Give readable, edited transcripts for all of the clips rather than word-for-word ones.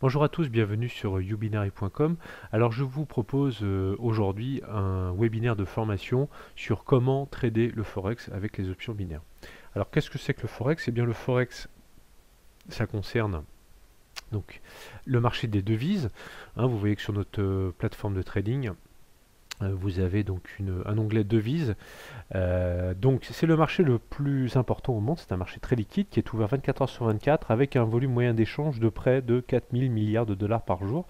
Bonjour à tous, bienvenue sur youbinary.com. Alors je vous propose aujourd'hui un webinaire de formation sur comment trader le Forex avec les options binaires. Alors qu'est-ce que c'est que le Forex? Eh bien le Forex, ça concerne donc le marché des devises. Vous voyez que sur notre plateforme de trading, vous avez donc un onglet devises. Donc c'est le marché le plus important au monde, c'est un marché très liquide qui est ouvert 24 heures sur 24 avec un volume moyen d'échange de près de 4000 milliards de dollars par jour.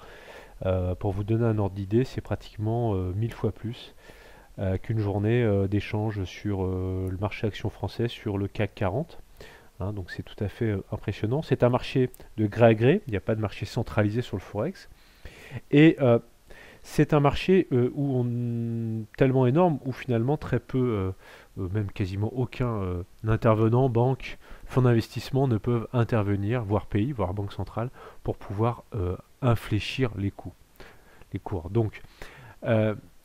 Pour vous donner un ordre d'idée, c'est pratiquement 1000 fois plus qu'une journée d'échange sur le marché action français, sur le CAC 40. Donc c'est tout à fait impressionnant. C'est un marché de gré à gré, il n'y a pas de marché centralisé sur le Forex. Et c'est un marché tellement énorme où finalement très peu, même quasiment aucun intervenant, banque, fonds d'investissement ne peuvent intervenir, voire pays, voire banque centrale, pour pouvoir infléchir les cours. Donc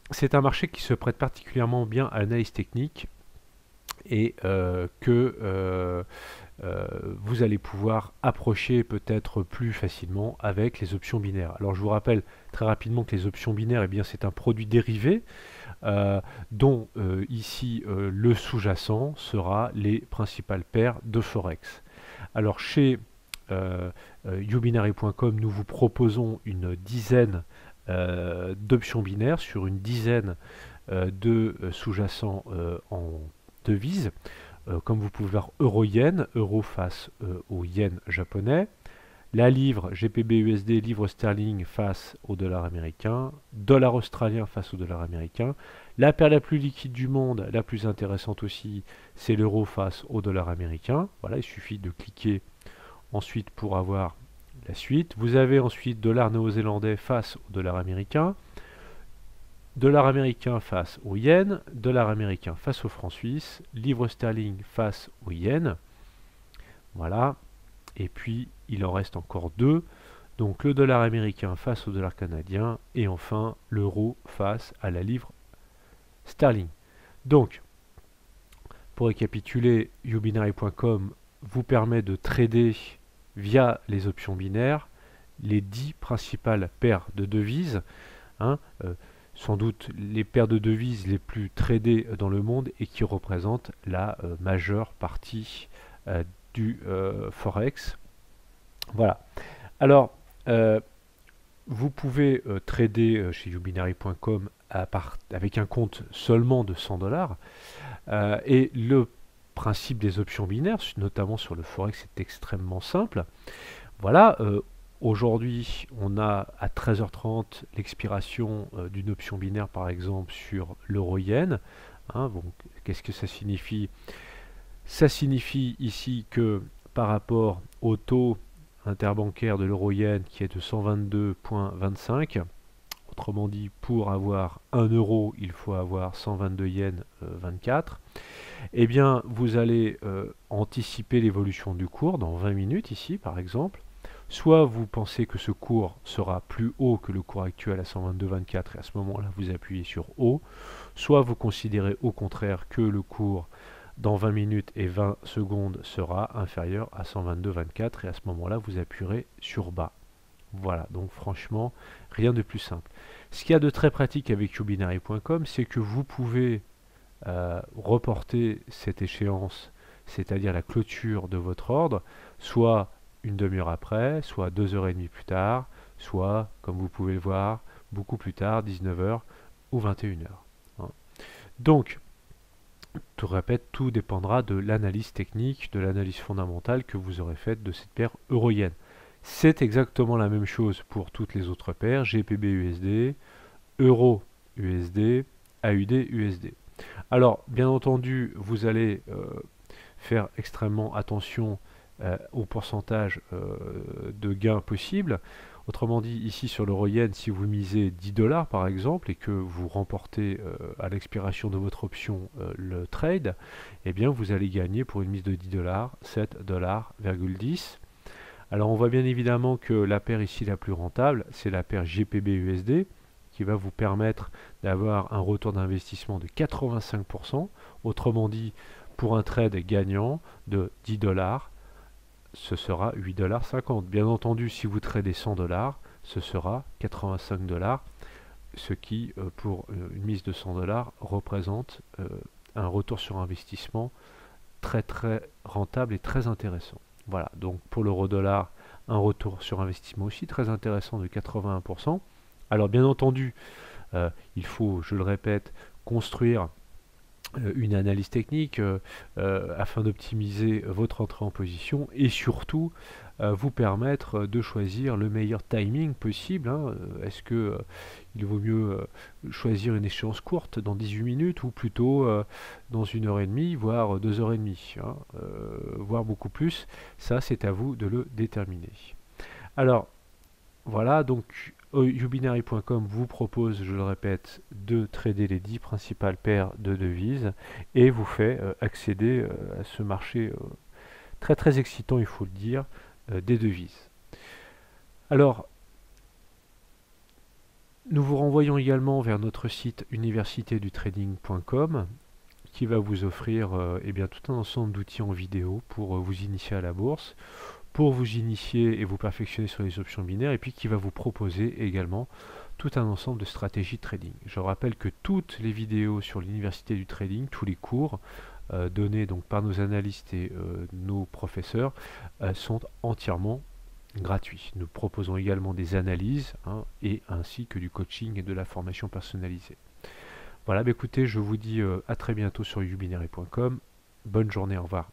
c'est un marché qui se prête particulièrement bien à l'analyse technique et que vous allez pouvoir approcher peut-être plus facilement avec les options binaires. Alors je vous rappelle très rapidement que les options binaires, eh bien, c'est un produit dérivé dont ici le sous-jacent sera les principales paires de Forex. Alors chez youbinary.com, nous vous proposons une dizaine d'options binaires sur une dizaine de sous-jacents en devises. Comme vous pouvez voir, euro-yen, euro face au yen japonais, la livre GBP-USD, livre sterling face au dollar américain, dollar australien face au dollar américain. La paire la plus liquide du monde, la plus intéressante aussi, c'est l'euro face au dollar américain. Voilà, il suffit de cliquer ensuite pour avoir la suite. Vous avez ensuite dollar néo-zélandais face au dollar américain, dollar américain face au yen, dollar américain face au franc suisse, livre sterling face au yen. Voilà. Et puis il en reste encore deux. Donc le dollar américain face au dollar canadien et enfin l'euro face à la livre sterling. Donc pour récapituler, youbinary.com vous permet de trader via les options binaires les 10 principales paires de devises. Sans doute les paires de devises les plus tradées dans le monde et qui représentent la majeure partie du Forex. Voilà. Alors, vous pouvez trader chez youbinary.com avec un compte seulement de 100 $. Et le principe des options binaires, notamment sur le Forex, est extrêmement simple. Voilà. Aujourd'hui, on a à 13h30 l'expiration d'une option binaire, par exemple, sur l'euro-yen. Qu'est-ce que ça signifie? Ça signifie ici que par rapport au taux interbancaire de l'euro-yen qui est de 122,25, autrement dit, pour avoir 1 euro, il faut avoir 122 yens 24, eh bien, vous allez anticiper l'évolution du cours dans 20 minutes ici, par exemple. Soit vous pensez que ce cours sera plus haut que le cours actuel à 122,24 et à ce moment-là vous appuyez sur haut, soit vous considérez au contraire que le cours dans 20 minutes et 20 secondes sera inférieur à 122,24 et à ce moment-là vous appuierez sur bas. Voilà, donc franchement, rien de plus simple. Ce qu'il y a de très pratique avec youbinary.com, c'est que vous pouvez reporter cette échéance, c'est-à-dire la clôture de votre ordre, soit une demi-heure après, soit 2h30 plus tard, soit, comme vous pouvez le voir, beaucoup plus tard, 19h ou 21h. Donc, je répète, tout dépendra de l'analyse technique, de l'analyse fondamentale que vous aurez faite de cette paire euro-yen. C'est exactement la même chose pour toutes les autres paires, GBP-USD, Euro-USD, AUD-USD. Alors, bien entendu, vous allez faire extrêmement attention au pourcentage de gains possible. Autrement dit, ici sur l'euro-yen, si vous misez 10 $ par exemple et que vous remportez à l'expiration de votre option le trade, eh bien vous allez gagner pour une mise de 10 $, 7,10 $. Alors on voit bien évidemment que la paire ici la plus rentable, c'est la paire GBP-USD qui va vous permettre d'avoir un retour d'investissement de 85%. Autrement dit, pour un trade gagnant de 10 $, ce sera 8,50 $. Bien entendu, si vous tradez 100 $, ce sera 85 $, ce qui, pour une mise de 100 $, représente un retour sur investissement très très rentable et très intéressant. Voilà, donc pour l'euro-dollar, un retour sur investissement aussi très intéressant de 81%. Alors bien entendu, il faut, je le répète, construire une analyse technique afin d'optimiser votre entrée en position et surtout vous permettre de choisir le meilleur timing possible. Hein. Est-ce que il vaut mieux choisir une échéance courte dans 18 minutes ou plutôt dans 1h30 voire 2h30, hein, voire beaucoup plus? Ça, c'est à vous de le déterminer. Alors voilà, donc youbinary.com vous propose, je le répète, de trader les 10 principales paires de devises et vous fait accéder à ce marché très très excitant, il faut le dire, des devises. Alors, nous vous renvoyons également vers notre site universitédutrading.com qui va vous offrir eh bien, tout un ensemble d'outils en vidéo pour vous initier à la bourse, pour vous initier et vous perfectionner sur les options binaires, et puis qui va vous proposer également tout un ensemble de stratégies de trading. Je rappelle que toutes les vidéos sur l'université du trading, tous les cours donnés donc par nos analystes et nos professeurs sont entièrement gratuits. Nous proposons également des analyses et ainsi que du coaching et de la formation personnalisée. Voilà, écoutez, je vous dis à très bientôt sur youbinary.com. Bonne journée, au revoir.